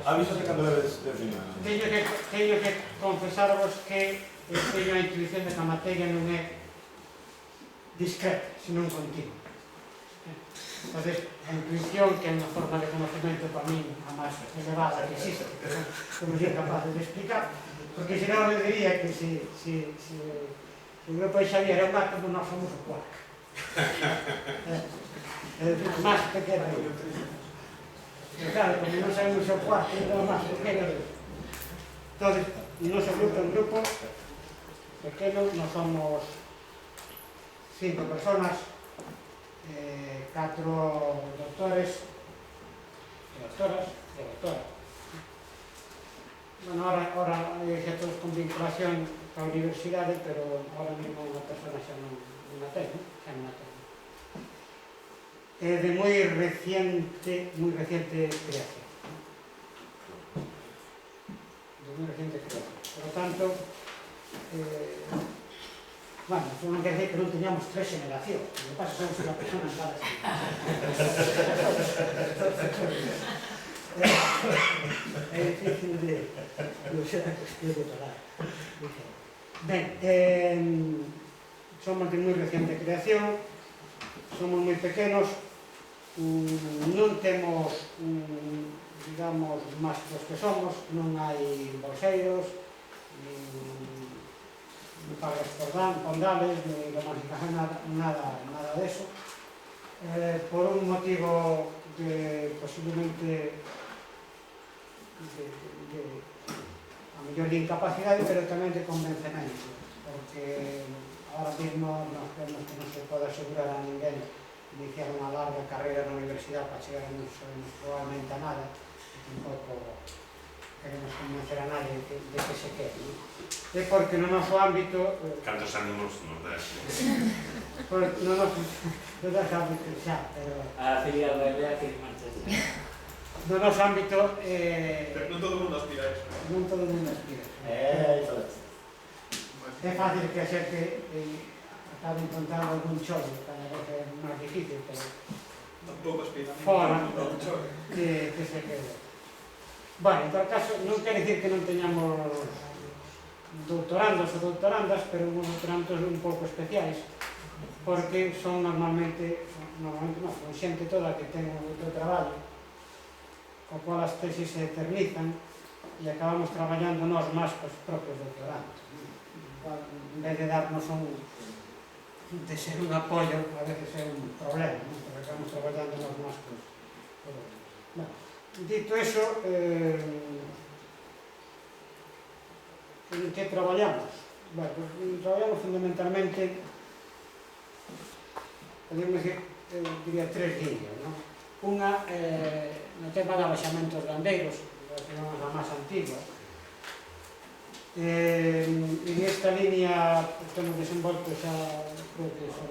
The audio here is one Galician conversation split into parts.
Aviso de cando leves de opinión. Teño que confesarvos que teño a intuición de que a materia non é discreta, senón continua. Entonces, a intuición, que é unha forma de conocimiento para mí a máis elevada que existe, que somos incapaces de explicar, porque senón eu diría que se o grupo de Xavier é un átomo, nós somos o quark. Máis pequeno. Pero claro, como non sabemos o quark, é o máis pequeno. Entón, o noso grupo é un grupo pequeno, nós somos 5 personas, 4 doctores e doctoras e doctora. Bueno, ahora xa todos con vinculación a universidade, pero ahora mesmo unha persona xa non a ten, É de moi reciente creación. Por lo tanto, bueno, eso non quer dizer que non teñamos 3 generacións, o que pasa somos unha persona en cada é difícil de ser a cuestión de falar. Ben, somos de moi reciente creación, somos moi pequenos, non temos, digamos, máis dos que somos, non hai bolseiros, non pagas pondales, ni romantización, nada deso. Por un motivo de, posiblemente, a mellor de incapacidade, pero tamén de convencemento, porque ahora mesmo nos vemos que non se pode asegurar a ninguén iniciar unha larga carreira na universidade para chegar a non sabemos probablemente a nada, e tampouco queremos convencer a nadie de que se quede. É porque no noso ámbito... Cantos ánimos nos das? No noso ámbito xa, pero... A filial da idea que marchas. No noso ámbito... Pero non todo o mundo aspira a eso. Non todo o mundo aspira. É fácil que a xente acabe encontrando algún chollo, cada vez é máis difícil, pero... Tampouco aspira. Fora, que se quede. Bueno, en todo caso, non quer dicir que non teñamos doutorandos ou doutorandas, pero uns doutorandos un pouco especiais, porque son normalmente non, son xente toda que ten outro traballo, co cual as tesis se eternizan e acabamos traballando nós máis cos propios doutorandos. En vez de darnos de ser un apoio, a veces é un problema, porque acabamos traballando nós máis cos doutorandos. Dito eso, en que traballamos? Bueno, traballamos fundamentalmente, podemos decir, diría 3 líneas, non? Unha, no tema de abaixamentos gandeiros, que é a máis antigua. En esta línea temos desenvolto xa, creo que son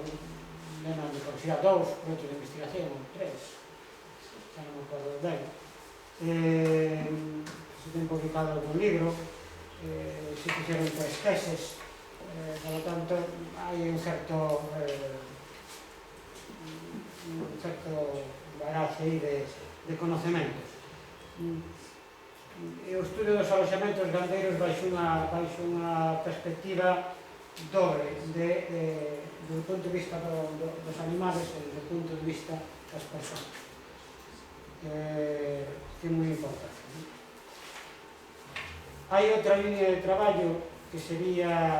nenas de Universidade 2, proxectos de investigación, 3, xa non me acordo ben. Se ten publicado algún libro, se fixeron 3 teses, por lo tanto, hai un certo bagaxe aí de conocimientos. O estudio dos aloxamentos gandeiros baixo unha perspectiva dobre, do punto de vista dos animales e do punto de vista das persoas, que é moi importante. Hai outra línea de traballo que sería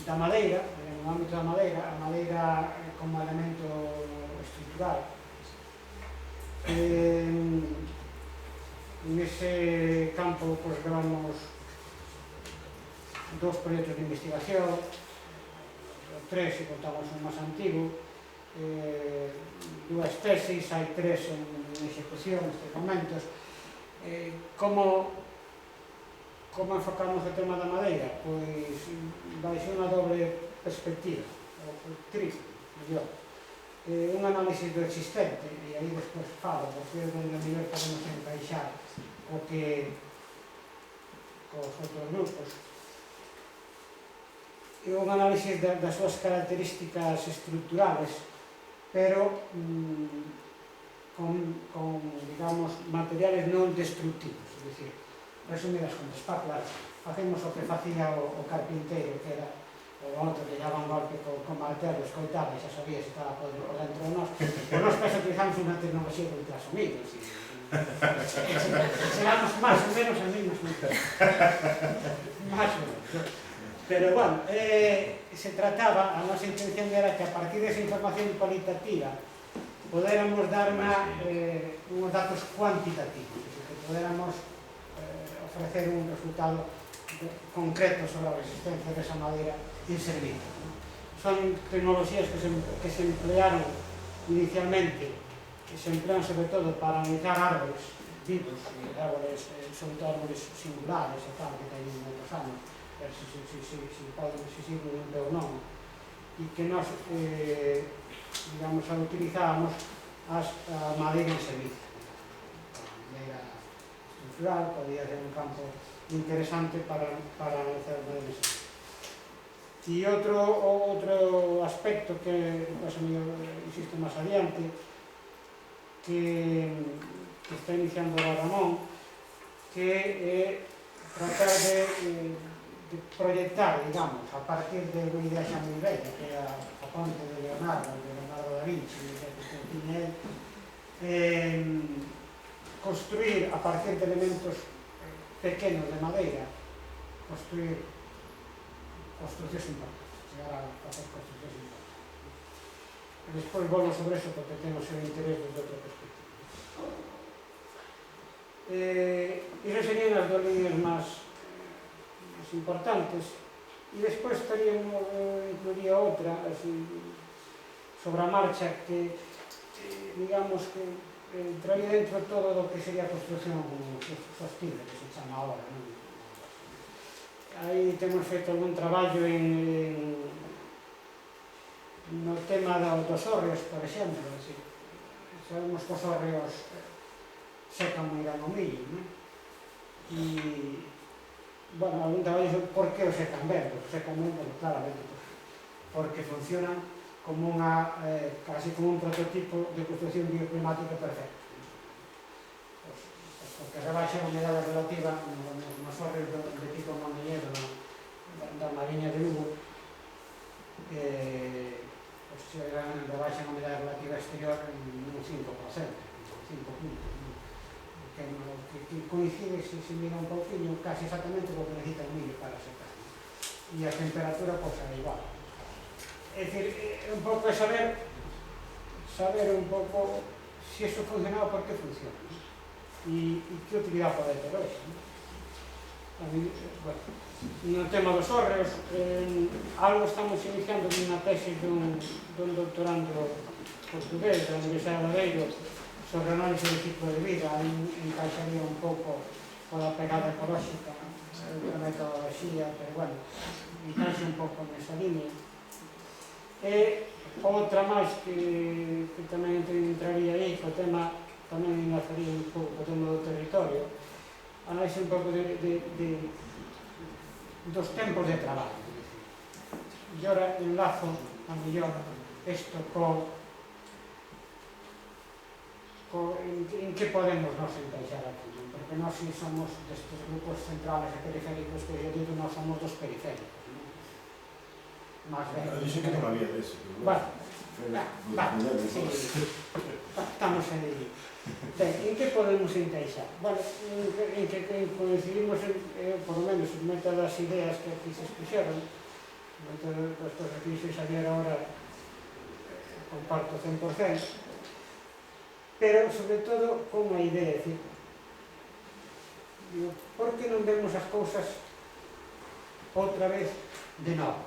da madeira, no ámbito da madeira, a madeira como elemento estrutural. En ese campo levamos 2 proxectos de investigación, 3 se contamos un máis antigo, 2 tesis, hai 3 en execución nestes momentos. Como enfocamos o tema da madeira? Pois baixo unha doble perspectiva, ou triple, mellor. Un análisis do existente, e aí despois falo, porque onde a mellor podemos encaixar o que cos outros grupos. E un análisis das súas características estruturales, pero digamos, materiales non destructivos, é dicir, resumidas contas, para claro, facemos o que facía o carpinteiro, que era o outro que daban golpe con martelo, escoitaba e xa sabía se estaba podre por dentro de nós, e nós penso que utilizamos unha tecnoloxía de ultrasonido, seramos máis ou menos as mismas máis ou menos. Pero, bueno, se trataba, a nosa intención era que a partir desa información cualitativa podéramos dar uns datos cuantitativos, que podéramos ofrecer un resultado concreto sobre a resistencia desa madeira en servicio. Son tecnoloxías que se emplearon inicialmente, que se emplean sobre todo para analizar árboles vivos, árboles, sobre todo árboles singulares, e tal, que teñen moitos anos, ver se siguen en pé ou non, e que nós, digamos, utilizábamos a madeira en servicio. A madeira estructural podía ser un campo interesante para analizar madeira en servicio. E outro aspecto que, pues, insisto máis adiante, que está iniciando o Ramón, que é tratar de proyectar, digamos, a partir de unha idea xa moi bella, que é a ponte de Leonardo da Vinci, que tiña construir a partir de elementos pequenos de madeira, construir construccións importantes, chegar a facer construccións importantes. E despois volvo sobre eso porque ten o seu interés desde outra perspectiva. Iso serían as dos líneas máis importantes, e despois incluiría outra así, sobre a marcha que, digamos, que entraría dentro todo do que sería a construcción sostible, que se chama ahora, non? Aí temos feito algún traballo no tema dos hórreos, por exemplo. Sabemos que os hórreos secan moi ben o millo, non? E, bueno, algún traballo sobre por que o secan ben, pues secan ben, claramente, porque funcionan como casi como un prototipo de construcción bioclimática perfecta. Porque rebaixa a humedade relativa nos hórreos de tipo montañero da Mariña de Lugo, se rebaixa a humedade relativa exterior en un 5%, 5 puntos, que coincide, se mira un pouquinho, casi exactamente o que necesita o millo para secar. E a temperatura, pois, é igual. É dicir, un pouco é saber un pouco se iso funcionaba, por que funciona, e que utilidade pode ter hoxe. No tema dos hórreos, algo estamos iniciando nunha tese dun doutorando portugués da Universidade de Aveiro sobre análise do ciclo de vida. Encaixaría un pouco pola pegada ecolóxica, a metodoloxía, pero, bueno, encaixa un pouco nesa línea. E outra máis que tamén entraría aí, o tema tamén enlazaría un pouco o tema do territorio, análise un pouco dos tempos de traballo. E ora enlazo a mellor isto en que podemos nos encaixar aquí, porque nós si somos destes grupos centrales e periféricos que eu digo, nós somos dos periféricos, máis ben. Dixen que non había dese. Bueno, estamos aí. Ben, en que podemos encaixar? Bueno, en que coincidimos, por lo menos, en moitas das ideas que aquí se expuxeron, moitas das cosas que dixo Xavier agora comparto 100%, pero, sobre todo, con unha idea, decir, por que non vemos as cousas outra vez de novo?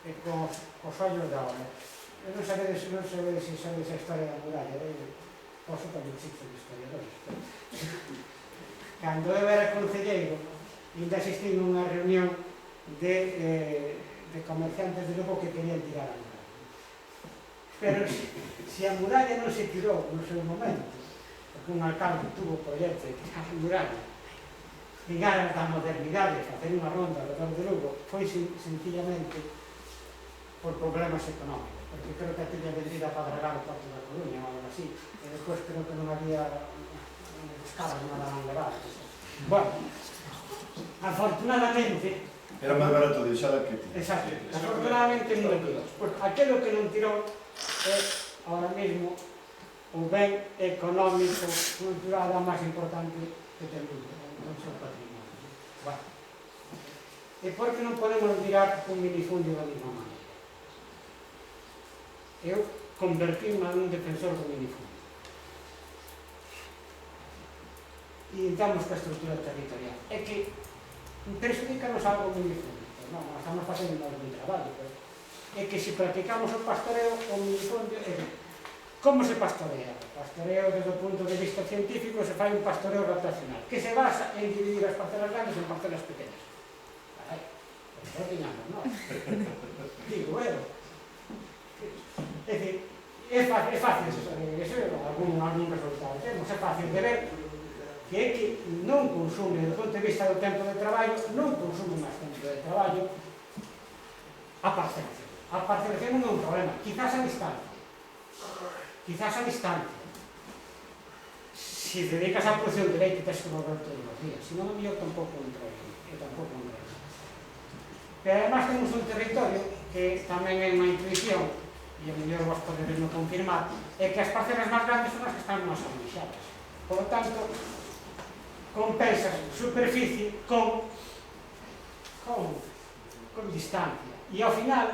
E cos ollos da hora. Eu non sabedes se sabedes a historia da muralla, posso tamén xixo de historiadores. Cando eu era concelleiro, ainda asistí nunha reunión de comerciantes de Lugo que querían tirar a muralla. Pero se a muralla non se tirou no seu momento, porque un alcalde tuvo o proxecto de tirar a muralla, en aras da modernidade, facer unha ronda alrededor de Lugo, foi sencillamente por problemas económicos, porque creo que a tiña vendida para regar o Porto da Coruña ou algo así, e despois creo que non había escalas non a daban levar. Bueno, afortunadamente, Era máis barato deixala que ti. exacto, afortunadamente non tirou. Pois aquilo que non tirou é, ahora mesmo, o ben económico, cultural, a máis importante que ten o seu patrimonio. Bueno, e por que non podemos mirar un minifundio da mesma maneira? Eu convertíme nun defensor do minifundio. E entramos ca estrutura territorial. É que perxudicanos algo o minifundio. Pues non, estamos facendo un buen traballo. Pero é que se practicamos o pastoreo, o minifundio... Como se pastorea? O pastoreo, desde o punto de vista científico, se fai un pastoreo rotacional, que se basa en dividir as parcelas grandes en parcelas pequenas. Carai, pero opinamos, non? Digo, bueno. É dicir, é fácil, eso é algún resultado. Temos, é fácil de ver que é que non consume, do punto de vista do tempo de traballo, non consume máis tempo de traballo a parcelación. A parcelación non é un problema, quizás a distancia. Se dedicas á produción de leite, tens que volver todos os días, senón o mellor tampouco entra aí, Pero además temos un territorio que tamén é unha intuición, e o mellor vos podedes non confirmar, é que as parcelas máis grandes son as que están máis avanixadas. Por lo tanto, compensas superficie con distancia. E ao final,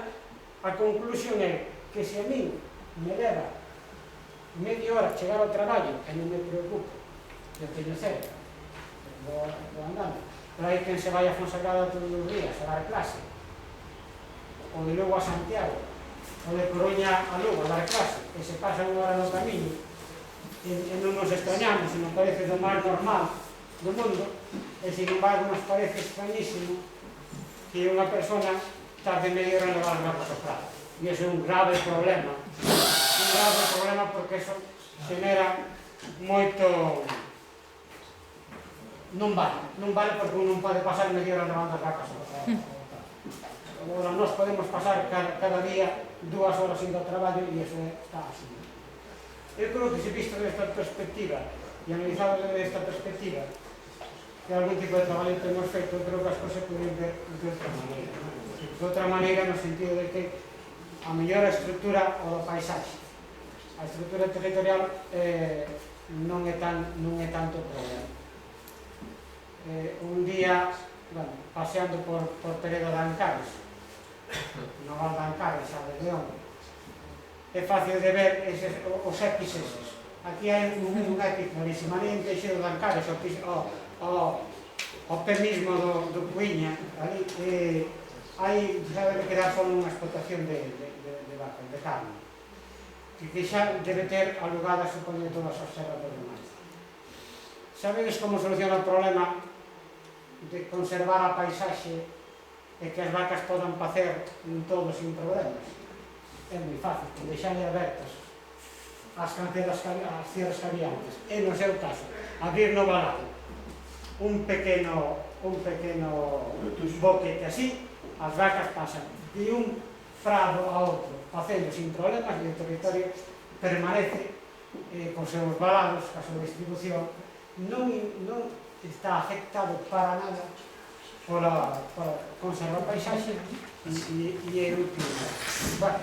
a conclusión é que se a min me leva media hora chegar ao traballo e non me preocupo, eu teño cerca, vou andando, pero hai quen se vai a Fonsagrada todos os días a dar clase, ou de Lugo a Santiago, ou de Coruña a Lugo a dar clase, e se pasa unha hora no camiño, e non nos extrañamos, e non parece do máis normal do mundo, e sin embargo nos parece extrañísimo que unha persona tarde media hora en levar as rapos ao prato. E iso é un grave problema. Un grave problema porque eso genera moito... Non vale porque un non pode pasar media hora levando as vacas ao prato. Agora, nós podemos pasar cada día 2 horas indo ao traballo e iso está así. Eu creo que se visto desta perspectiva e analizado desde esta perspectiva que algún tipo de traballo temos feito, eu creo que as cousas poden ver de outra maneira. De outra maneira no sentido de que a mellor estrutura o do paisaxe. A estrutura territorial non é tanto problema. Un día, bueno, paseando por Peredo de Ancares, no Val de Ancares, a de León, é fácil de ver os epis eses. Aquí hai un epi clarísimo, ali en Teixeiro de Ancares, o pé mismo do Cuiña, ali, xa debe quedar só unha explotación de vacas, de carne, que xa debe ter alugadas, supoño, todas as serras dos demais. Sabedes como soluciona o problema de conservar a paisaxe e que as vacas podan pacer todo sin problemas? É moi fácil, deixarle abertas as canceras, as cierras cariantes, e no seu caso, abrir no valado un pequeno boquete así, as vacas pasan de un prado a outro facendo sin problemas e o territorio permanece con seus valados, a súa distribución, non está afectado para nada por conservar o paisaxe e é útil. Bueno,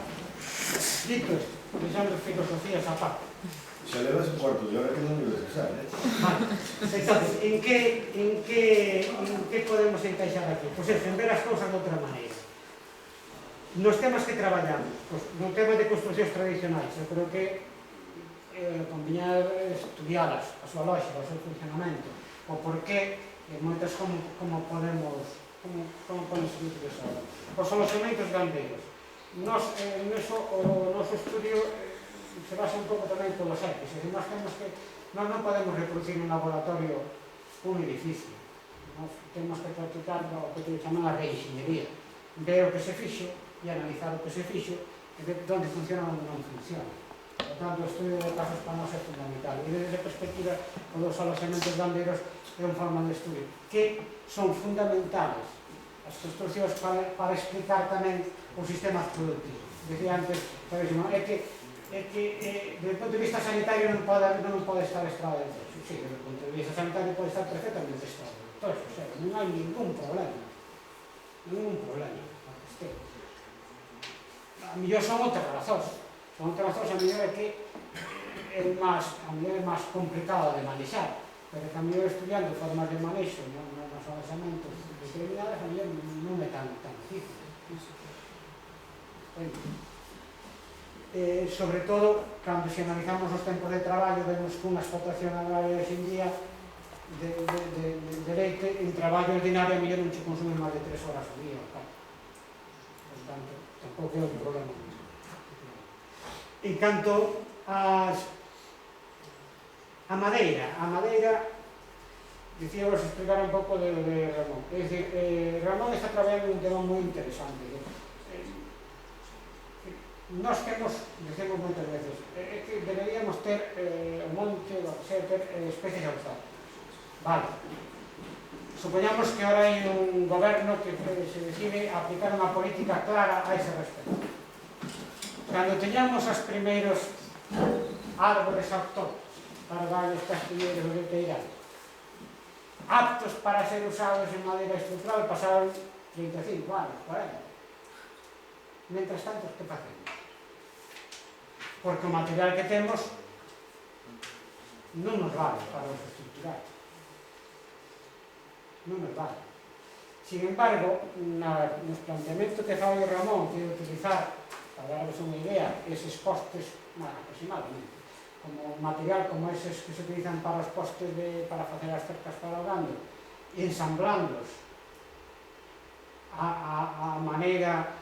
dito isto, deixando filosofías a parte. Xa levas un cuarto de hora que non ibas a usar, Vale, entonces, en que podemos encaixar aquí? Pois en ver as cousas de outra maneira. Nos temas que traballamos, no tema de construccións tradicionais, eu creo que conviña estudialas, a súa lógica, o seu funcionamento, o porqué, moitas como podemos utilizar. Os alojamentos gandeiros. O noso estudio se basa un pouco tamén polos epis, e nós non podemos reproducir un laboratorio un edificio, nós temos que practicar o que chaman a reinxeñería, ver o que se fixo e analizar o que se fixo e ver onde funciona e onde non funciona. Por tanto, o estudio de casos para nós é fundamental, e desde a perspectiva dos alojamentos gandeiros é unha forma de estudio que son fundamentales as construccións para explicar tamén os sistemas productivos. decía antes, é que desde o punto de vista sanitario non pode estar estrado de toxo. Sí, desde o punto de vista sanitario pode estar perfectamente estrado de toxo, o sea, non hai ningún problema. A mellor son outras razóns. A mellor é que é máis complicado de manexar, pero que a mellor estudiando formas de manexo nos alexamentos determinadas, a mellor non é tan difícil. Sobre todo, cando se analizamos os tempos de traballo, vemos que unha explotación agraria hoxe en día de leite, en traballo ordinario a mellor non se consume máis de 3 horas ao día. Por tanto, tampouco é un problema. En canto a madeira, dicía vos explicar un pouco de Ramón. É dicir, Ramón está traballando un tema moi interesante. Nós temos, dicemos moitas veces, é que deberíamos ter o monte, ter especies autóctonas. Vale. Supoñamos que ahora hai un goberno que se decide aplicar unha política clara a ese respecto. Cando teñamos os primeiros árbores autóctonos, carvallos, castilleiros ou leiteirais, aptos para ser usados en madeira estrutural, pasaron 35 anos, 40. Mentras tanto, que facemos? Porque o material que temos non nos vale para os estruturais. Non nos vale. Sin embargo, nos planteamento que fai o Ramón, que utilizar, para daros unha idea, eses postes, aproximadamente, como material como eses que se utilizan para os postes para facer as cercas para o gando, e ensamblándolos a maneira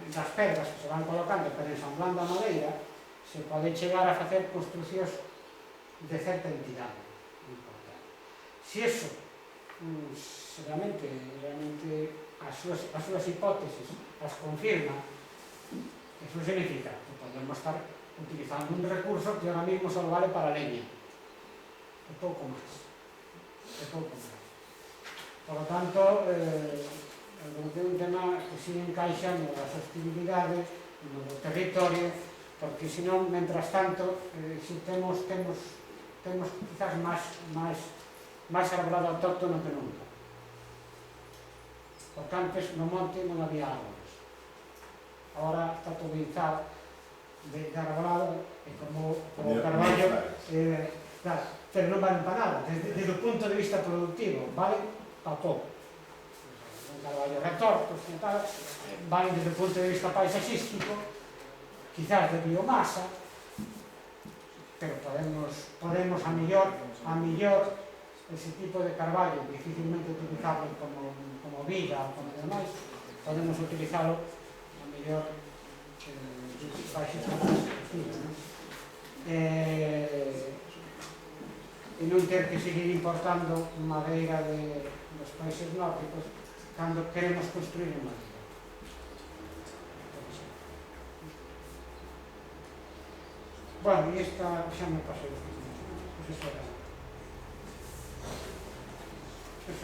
das pedras que se van colocando, pero ensamblando a madeira, se pode chegar a facer construcións de certa entidade importante. Se iso realmente as súas hipótesis as confirma, eso significa que podemos estar utilizando un recurso que ahora mismo só vale para a leña, e pouco máis. Por lo tanto, é un tema que si encaixa na sostenibilidade no territorio, porque senón, mentras tanto, si temos quizás máis arbolado autóctono que nunca. Porque antes no monte non había árboles. Ahora está todo izado de arbolado, e como o carballo, pero non valen para nada. Desde o punto de vista productivo, valen para pouco. Carballo retortos, valen desde o punto de vista paisaxístico, quizás de biomasa, pero podemos a mellor ese tipo de carballo dificilmente utilizable como viga ou como demais, podemos utilizalo a mellor paisaxístico, e non ter que seguir importando madeira dos países nórdicos cando queremos construir en madeira. Bueno, e esta xa me pasou. Eso era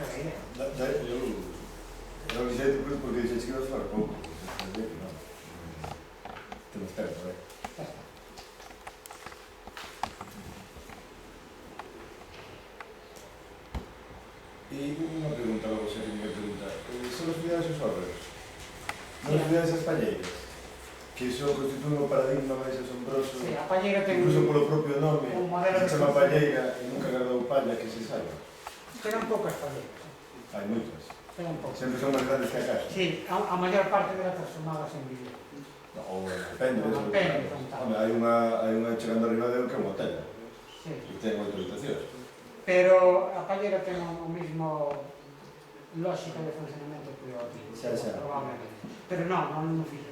a idea. Eu avisei depois porque dixes que ibas falar pouco. Temos tempo, non é? E unha pregunta, logo xa que me pregunta. Son os cuidados os órganos? Non os cuidados as palleiras? Que iso constitúe un paradigma máis asombroso. Sí, a palleira ten incluso polo propio nome, se chama palleira e nunca guardou palla que se saiba. Quedan poucas palleiras. Hai moitas. Quedan poucas. Sempre son máis grandes que a casa. Sí, a maior parte delas transformadas en vidrio. Ou depende. Depende, hai unha chegando arriba de que é un hotel. Sí. E ten 8 habitacións. Pero a palleira ten o mismo lógica de funcionamento que o vidrio. Xa. Probablemente. Pero non fixo.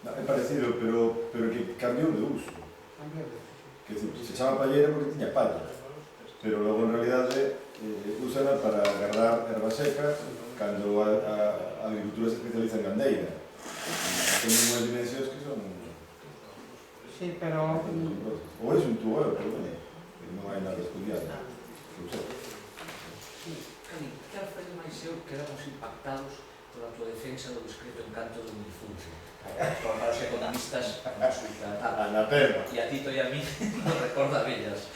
É parecido, pero que cambiou de uso. Cambiou de uso. Que se chama palleira porque tiña palla. Pero logo en realidade úsana para guardar erva seca cando a agricultura se especializa en gandeira. Ten unhas dimensións que son... Sí, pero... Ou é un tubo, pero bueno, non hai nada estudiado. Claro, foi máis eu quedamos impactados pola tua defensa do discreto encanto do Minifulcio. Para os economistas resulta tal. Na perna. E a Tito e a mí nos recorda bellas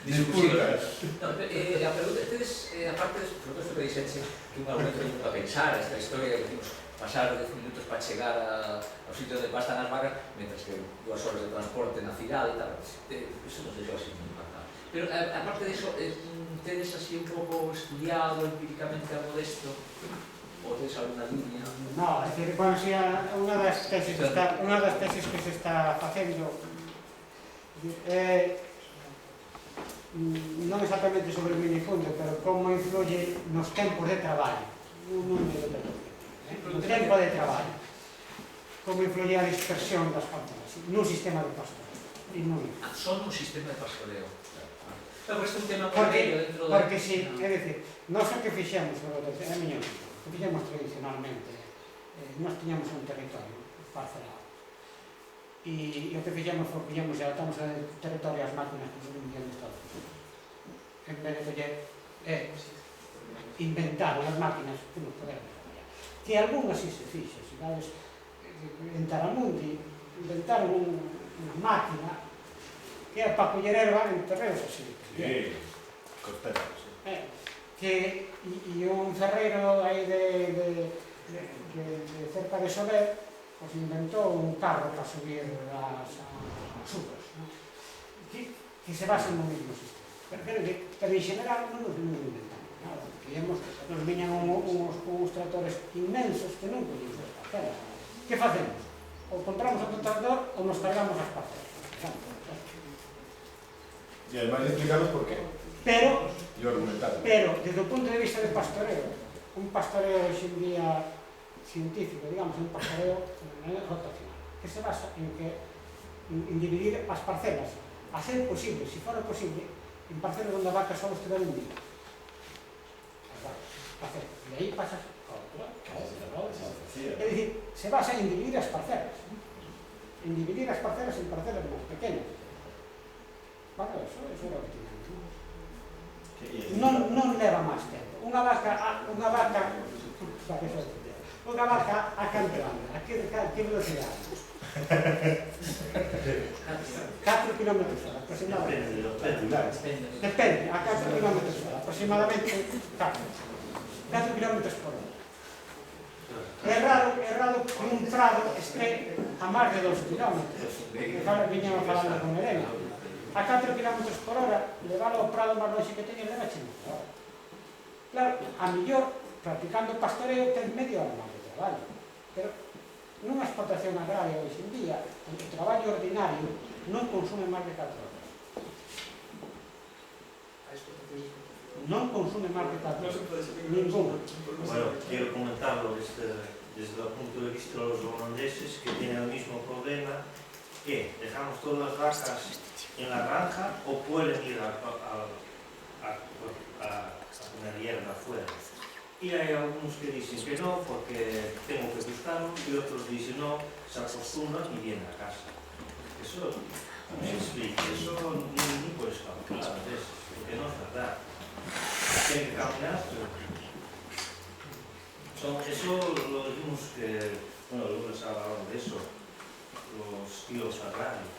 discusións. No, a pregunta, tedes, aparte de todo isto que dixense, que un argumento que nunca pensar, esta historia que dimos pasar 10 minutos para chegar ao sitio de pasta nas vacas, mentras que 2 horas de transporte na cidade e tal, iso non sei se así moi impactado. Pero, aparte de iso, tedes así un pouco estudiado empíricamente algo desto? Ou tedes alguna línea? No, é dicir, bueno, si unha das tesis que se está facendo non exactamente sobre o minifundio, pero como influye nos tempos de traballo, non de no tempo de traballo, como influye a dispersión das parcelas nun sistema de pastoreo. Son un sistema de pastoreo. Pero este é un tema Porque dentro do... Porque si, é dicir, nós o que fixemos, é a miña opinión, o que fixemos tradicionalmente, nós tiñamos un territorio parcelado. E o que fixemos foi, puñemos e adaptamos ao territorio as máquinas que non vivían de Estados Unidos. En vez de coller, inventaron as máquinas que nos poderan traballar. Que algunhas si se fixe, se vades en Taramundi, inventaron unha máquina que é para coller erva en terreos así. Sí, costero, sí. Que un ferreiro aí de cerca de Soler pues inventou un carro para subir as uvas, ¿no? que se basa no mismo sistema. Pero en general non nos inventamos nada. Nos viñan uns tractores inmensos que non podíamos as parcelas. Que facemos? Ou compramos outro tractor ou nos cargamos as parcelas. E además explicamos por qué. Pero, desde o punto de vista de pastoreo, un pastoreo hoxe en día científico, digamos, un pastoreo rotacional, que se basa en dividir as parcelas, a ser posible, si fora posible, en parcelas onde a vaca só estiver un día. E aí pasas a outra. É dicir, se basa en dividir as parcelas. En dividir as parcelas en parcelas máis pequenas. Bueno, eso é o que tiñamos. Non leva máis tempo. Unha vaca a canto anda, a que velocidade? 4 km hora, aproximadamente. Depende, a 4 km hora, aproximadamente 4 km por hora. É raro que un prado esté a máis de 2 km. Viñamos falando con Elena. A 4 km por hora, levar ao prado máis longe que teñen, leva chino. Claro, a mellor, practicando pastoreo, ten media hora máis de traballo. Pero nunha explotación agraria hoxe en día, o traballo ordinario non consume máis de 4 horas. Non consume máis de 4 horas. Ninguna. Bueno, quiero comentarlo desde el punto de vista de los holandeses, que tienen el mismo problema, que dejamos todas las vacas en la granja o pueden ir a poner hierba afuera. Y hay algunos que dicen que no, porque tengo que buscarlo, y otros dicen no, se acostumbran y vienen a casa. Eso no se explica, eso ni puedes calcular a veces, porque no es verdad. Tienen que caminar, pero... Eso lo dijimos que, bueno, luego les hablaron de eso, los tíos agrarios,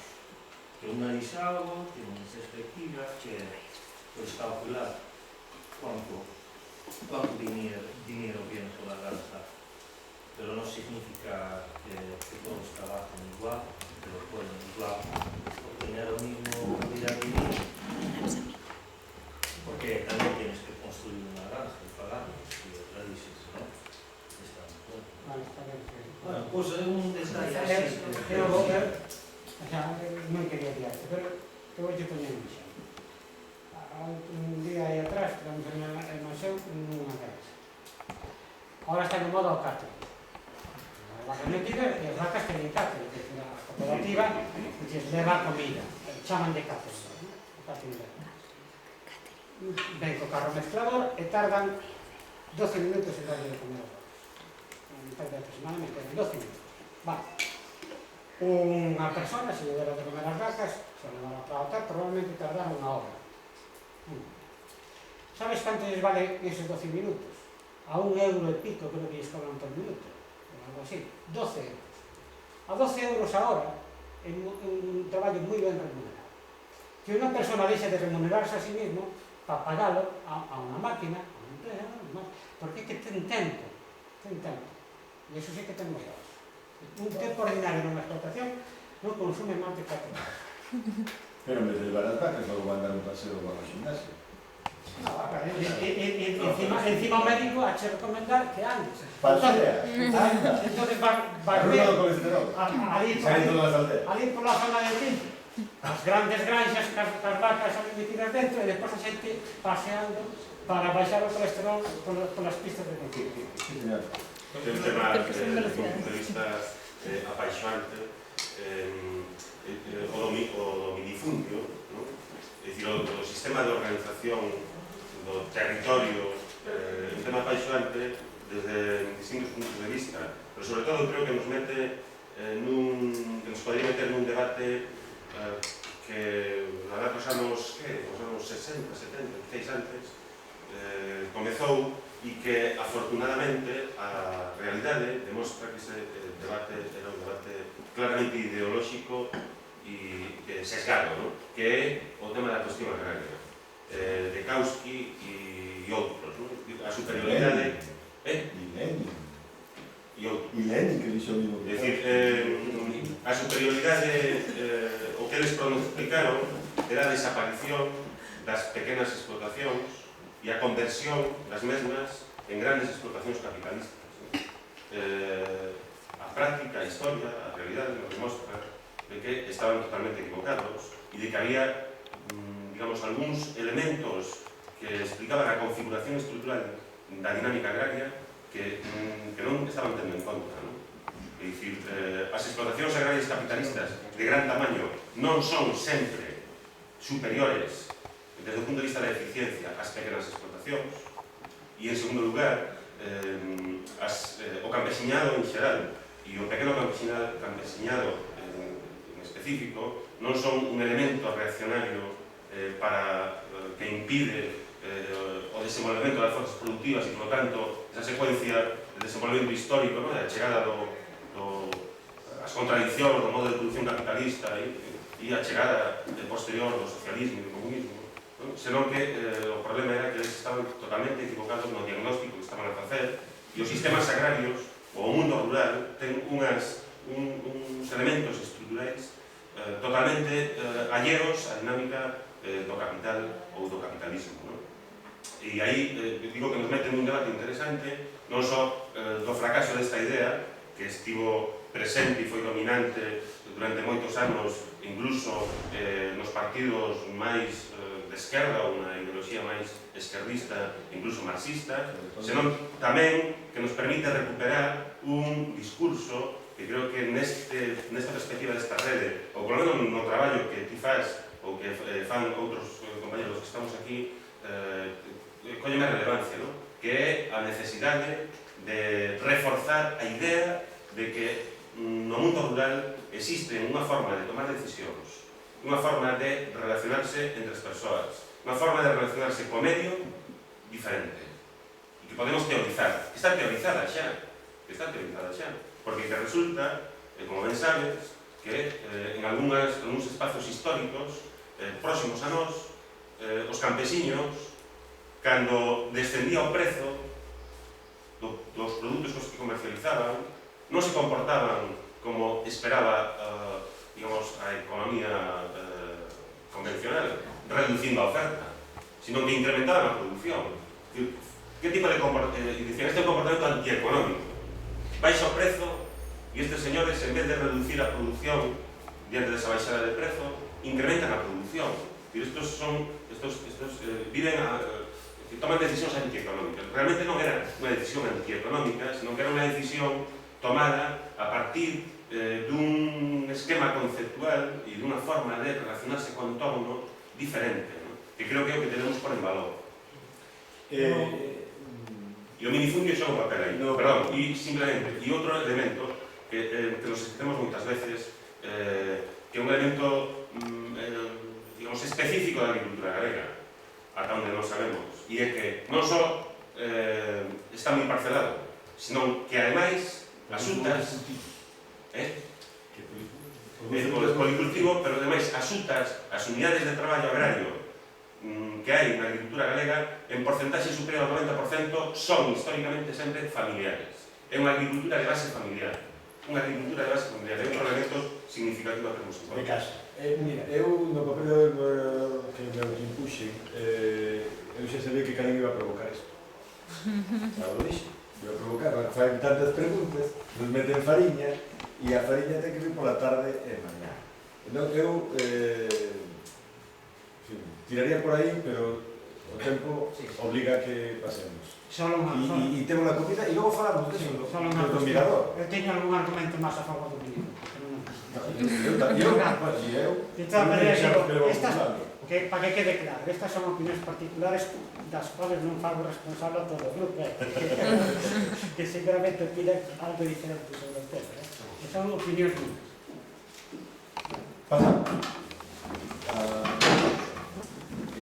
que uno dice algo, tiene unas perspectivas que puedes calcular cuánto dinero viene por la granja, pero no significa que todos trabajen igual, que lo pueden igual obtener el mismo calidad de vida, porque también tienes que construir una granja y pagarlo, si otra dices, ¿no? Bueno, pues es un detalle así. Non quería diarte, pero te vou poñer un exemplo. Un día aí atrás, tivemos en Maseu nunha casa. Ahora está de moda o cátero. As vacas metidas e as vacas teñen cátero, que a cooperativa lles leva comida, chaman de cátero. Ven co carro mezclador e tardan 12 minutos en darle de comer. Aproximadamente 12 minutos. Vale. Unha persona, se lle dera de comer as vacas, se levara para o hotel, probablemente tardara unha hora. Sabes canto lles vale esos 12 minutos? a 1 euro e pico, creo que lles cobran por minuto, ou algo así, 12 euros. A 12 euros a hora é un traballo moi ben remunerado. Que unha persona deixe de remunerarse a sí mismo para pagalo a unha máquina, a unha empresa, porque é que ten tempo, e iso sí que ten moi horas. Un tempo ordinario nunha explotación non consume máis de 4 horas. Pero en vez de levar as vacas, logo van dar un paseo ao gimnasio. Encima o médico ha che recomendar que andes. Pasea. Entonces vas Arruga ver o colesterol. Saen todas as aldeas. ali pola zona de Tinto, as grandes granxas cas vacas ali metidas dentro e despois a xente paseando para baixar o colesterol polas pistas de Tinto. Sí, señor. É un tema, desde un punto de vista apaixonante, o minifundio, ¿no? É dicir, o sistema de organización do territorio, un tema apaixonante desde distintos puntos de vista, pero sobre todo creo que nos mete que nos podría meter nun debate que na verdad os anos 60, 70, quizás antes comezou e que afortunadamente a realidade demostra que ese debate era un debate claramente ideolóxico e sesgado, ¿no? Que é o tema da cuestión agraria, de Kautsky e outros, ¿no? A superioridade E Lenin. e outros. E Lenin, que dixo o mismo É que dicir, a superioridade, o que eles pronosticaron era a desaparición das pequenas explotacións e a conversión das mesmas en grandes explotacións capitalistas. A práctica, a historia, a realidade nos demostra de que estaban totalmente equivocados e de que había, digamos, algúns elementos que explicaban a configuración estrutural da dinámica agraria que non estaban tendo en conta, non? É dicir, as explotacións agrarias capitalistas de gran tamaño non son sempre superiores desde o punto de vista da eficiencia ás pequenas explotacións e, en segundo lugar, o campesiñado en xeral e o pequeno campesiñado en específico non son un elemento reaccionario que impide o desenvolvemento das forzas productivas e, por lo tanto, esa secuencia de desenvolvemento histórico, da chegada as contradiccións do modo de produción capitalista e a chegada posterior do socialismo e do comunismo, senón que o problema era que eles estaban totalmente equivocados no diagnóstico que estaban a facer e os sistemas agrarios, ou o mundo rural, ten uns elementos estruturais totalmente alleos á dinámica do capital ou do capitalismo. E aí digo que nos meten un debate interesante non só do fracaso desta idea que estivo presente e foi dominante durante moitos anos, incluso nos partidos máis de esquerda ou na ideoloxía máis esquerdista, incluso marxista, senón tamén que nos permite recuperar un discurso que creo que nesta perspectiva desta rede, ou polo menos no traballo que ti faz ou que fan outros compañeros que estamos aquí, colle máis relevancia, ¿no? Que é a necesidade de reforzar a idea de que no mundo rural existe unha forma de tomar decisións, unha forma de relacionarse entre as persoas, unha forma de relacionarse co medio diferente e que podemos teorizar, que está teorizada xa, porque que resulta, como ben sabes, que en algúns espazos históricos próximos a nós, os campesiños, cando descendía o prezo dos produtos cos que comercializaban, non se comportaban como esperaba digamos, a economía convencional, reducindo a oferta, sino que incrementaban a producción. Que tipo de comportamento? Dicían, este é un comportamento antieconómico. Baixa o prezo e estes señores, en vez de reducir a producción diante desa baixada de prezo, incrementan a producción. Estos toman decisións antieconómicas. Realmente non era unha decisión antieconómica, senón que era unha decisión tomada a partir dun esquema conceptual e dunha forma de relacionarse con o entorno diferente, ¿no? Que creo que é o que tenemos por en valor. E o minifundio xa un papel aí. Perdón, e simplemente, e outro elemento que nos esquecemos moitas veces, que é un elemento digamos, específico da agricultura galega, ata onde non sabemos, e é que non só está moi parcelado, senón que ademais asuntas policultivo, pero ademais asuntas as unidades de traballo agrario que hai na agricultura galega en porcentaxe superior ao 90% son históricamente sempre familiares. É unha agricultura de base familiar. Unha agricultura de base familiar. É un elemento significativo que temos en De conta. casa. Mira, eu no papel que me impuxe, eu xa sabía que Calín iba a provocar isto. Xa lo dixo. Iba a provocar, fan tantas preguntas, nos meten fariña, e a fariña ten que vir pola tarde e mañá. Entón, eu tiraría por aí, pero o tempo obliga a que pasemos. Solo E temos a comida, e logo falamos disso, do mirador. Eu teño algún argumento máis a favor do mirador. Que, para que quede claro, estas son opinións particulares das cuales non fago responsable a todo o grupo, que seguramente opinan algo diferente sobre o tema. Son opinións mías. Pasamos.